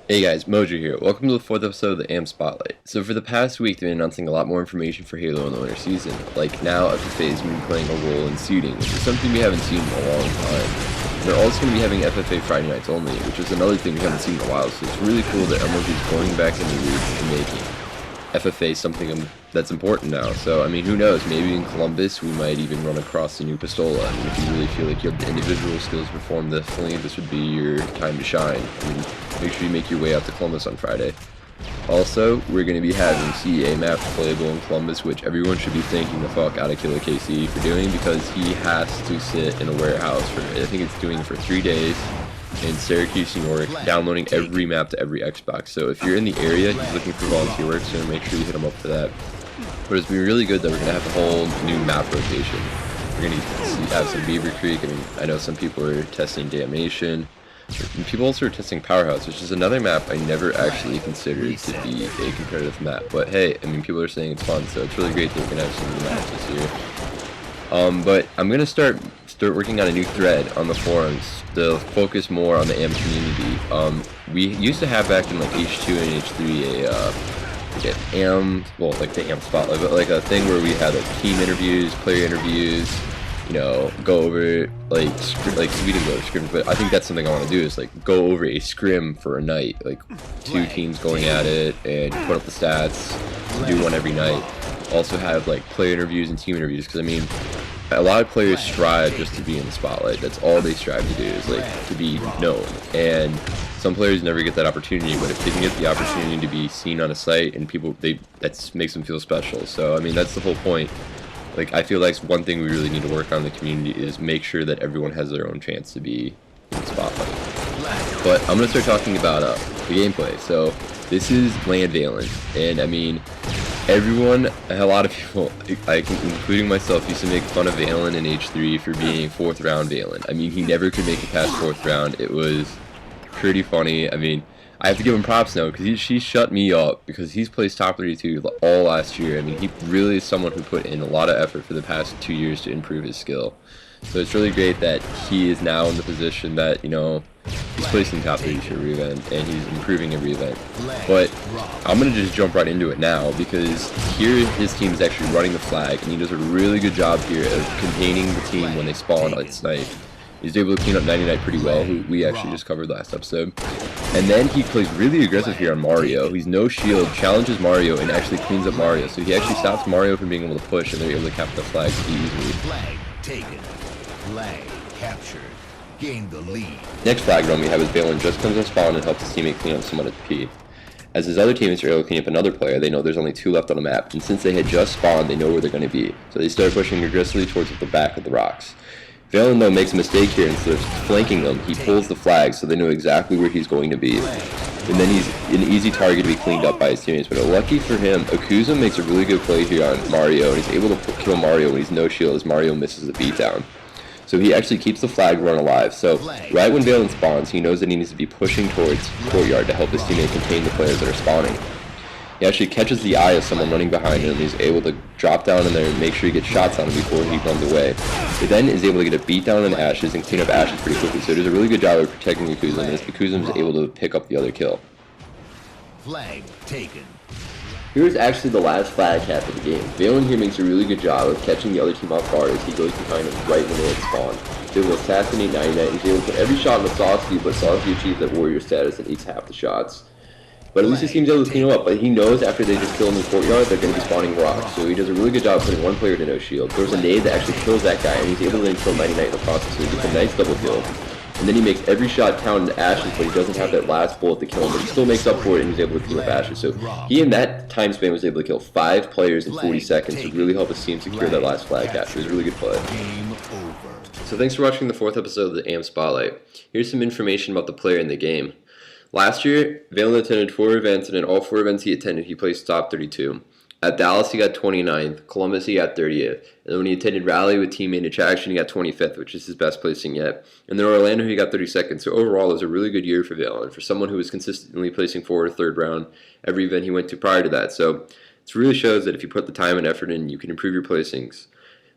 Hey guys, Mojo here. Welcome to the fourth episode of the AM Spotlight. So for the past week, they've been announcing a lot more information for Halo in the winter season. Like now, FFA is going to be playing a role in seeding, which is something we haven't seen in a long time. They're also going to be having FFA Friday nights only, which is another thing we haven't seen in a while. So it's really cool that MLG is going back in the roots and making FFA something that's important now. So I mean, who knows? Maybe in Columbus we might even run across the new Pistola. I mean, if you really feel like you have the individual skills to perform differently, this would be your time to shine. I mean, make sure you make your way out to Columbus on Friday. Also, we're going to be having CEA maps playable in Columbus, which everyone should be thanking the fuck out of Killer KC for doing, because he has to sit in a warehouse for, I think it's doing it for 3 days, in Syracuse, New York, downloading every map to every Xbox. So if you're in the area, he's looking for volunteer work, so make sure you hit him up for that. But it's been really good that we're going to have a whole new map rotation. We're going to have some Beaver Creek. I mean, I know some people are testing Damnation. And people also are testing Powerhouse, which is another map I never actually considered to be a competitive map. But hey, I mean, people are saying it's fun, so it's really great that we're going to have some new maps this year. But I'm going to start working on a new thread on the forums to focus more on the AM community. We used to have back in like H2 and H3 like the AM spotlight, but like a thing where we had like team interviews, player interviews, you know, go over like we didn't go over scrims, but I think that's something I want to do, is like go over a scrim for a night, like 2 teams going at it and put up the stats, do one every night. Also have like player interviews and team interviews, because I mean, a lot of players strive just to be in the spotlight. That's all they strive to do, is like to be known. And some players never get that opportunity, but if they can get the opportunity to be seen on a site and people, that makes them feel special. So I mean, that's the whole point. Like, I feel like one thing we really need to work on in the community is make sure that everyone has their own chance to be in the spotlight. But I'm gonna start talking about the gameplay. So this is Valen, and I mean, everyone, a lot of people, including myself, used to make fun of Valen in H3 for being 4th round Valen. I mean, he never could make it past 4th round. It was pretty funny. I mean, I have to give him props now, because he shut me up, because he's placed top 32 all last year. I mean, he really is someone who put in a lot of effort for the past 2 years to improve his skill. So it's really great that he is now in the position that, you know, he's placing top 32 every event, and he's improving every event. But I'm going to just jump right into it now, because here his team is actually running the flag, and he does a really good job here of containing the team when they spawn at snipe. He's able to clean up 99 pretty well, who we actually just covered last episode. And then he plays really aggressive here on Mario. He's no shield, challenges Mario, and actually cleans up Mario. So he actually stops Mario from being able to push, and they're able to capture the flag pretty easily. Flag taken. Flag captured. Gain the lead. Next flag run we have is Valen just comes on spawn and helps his teammate clean up someone at P. As his other teammates are able to clean up another player, they know there's only 2 left on the map, and since they had just spawned, they know where they're going to be. So they start pushing aggressively towards the back of the rocks. Valen, though, makes a mistake here. Instead of flanking them, he pulls the flag so they know exactly where he's going to be. And then he's an easy target to be cleaned up by his teammates. But lucky for him, Akuza makes a really good play here on Mario, and he's able to kill Mario when he's no shield as Mario misses the beatdown. So he actually keeps the flag run alive. So right when Valen spawns, he knows that he needs to be pushing towards Courtyard to help his teammate contain the players that are spawning. He actually catches the eye of someone running behind him, and he's able to drop down in there and make sure he gets shots on him before he runs away. He then is able to get a beat down on Ashes and clean up Ashes pretty quickly, so he does a really good job of protecting Yakuza, and Yakuza is able to pick up the other kill. Flag taken. Here's actually the last flag cap of the game. Valen here makes a really good job of catching the other team off guard as he goes behind him right when they had spawned. He's able to assassinate 99, he's able to put every shot in the Saucy, but Saucy achieves that warrior status and eats half the shots. But at least his team's able to clean him up. But he knows after they just kill him in the courtyard, they're going to be spawning rocks. So he does a really good job putting one player to no shield. There's a nade that actually kills that guy, and he's able to then kill 99 in the process. So he gets a nice double kill. And then he makes every shot count into Ashes, but he doesn't have that last bullet to kill him. But he still makes up for it, and he's able to clean up Ashes. So he, in that time span, was able to kill 5 players in 40 seconds to really help his team secure that last flag capture. It was a really good play. So thanks for watching the 4th episode of the AM Spotlight. Here's some information about the player in the game. Last year, Valen attended 4 events, and in all 4 events he attended, he placed top 32. At Dallas, he got 29th. Columbus, he got 30th. And then when he attended Raleigh with teammate Attraction, he got 25th, which is his best placing yet. And then Orlando, he got 32nd. So overall, it was a really good year for Valen, for someone who was consistently placing 4th or 3rd round every event he went to prior to that. So it really shows that if you put the time and effort in, you can improve your placings.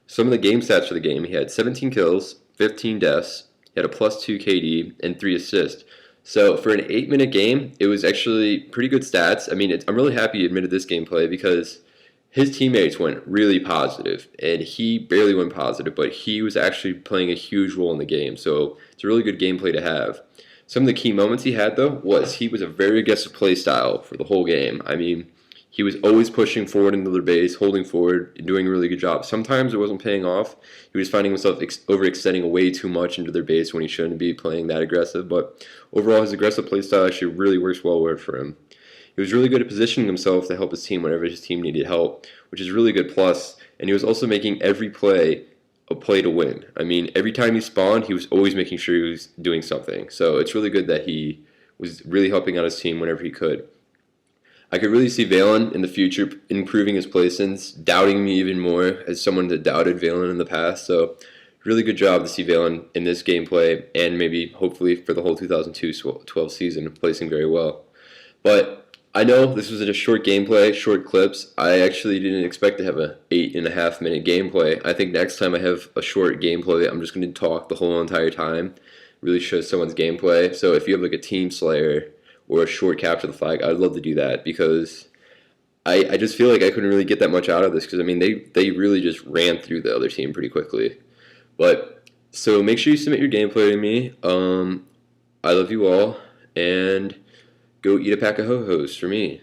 Some of the game stats for the game, he had 17 kills, 15 deaths, he had a +2 KD, and 3 assists. So for an 8-minute game, it was actually pretty good stats. I mean, I'm really happy he admitted this gameplay because his teammates went really positive, and he barely went positive, but he was actually playing a huge role in the game. So it's a really good gameplay to have. Some of the key moments he had, though, was he was a very aggressive play style for the whole game. I mean, he was always pushing forward into their base, holding forward, and doing a really good job. Sometimes it wasn't paying off. He was finding himself overextending way too much into their base when he shouldn't be playing that aggressive. But overall, his aggressive play style actually really works well for him. He was really good at positioning himself to help his team whenever his team needed help, which is really good plus. And he was also making every play a play to win. I mean, every time he spawned, he was always making sure he was doing something. So it's really good that he was really helping out his team whenever he could. I could really see Valen in the future improving his placements, doubting me even more as someone that doubted Valen in the past. So, really good job to see Valen in this gameplay and maybe hopefully for the whole 2012 season placing very well. But I know this was a short gameplay, short clips. I actually didn't expect to have a 8.5 minute gameplay. I think next time I have a short gameplay, I'm just going to talk the whole entire time, really show someone's gameplay. So if you have like a team slayer or a short capture the flag, I'd love to do that because I just feel like I couldn't really get that much out of this because I mean they really just ran through the other team pretty quickly. But so make sure you submit your gameplay to me. I love you all, and go eat a pack of ho-hos for me.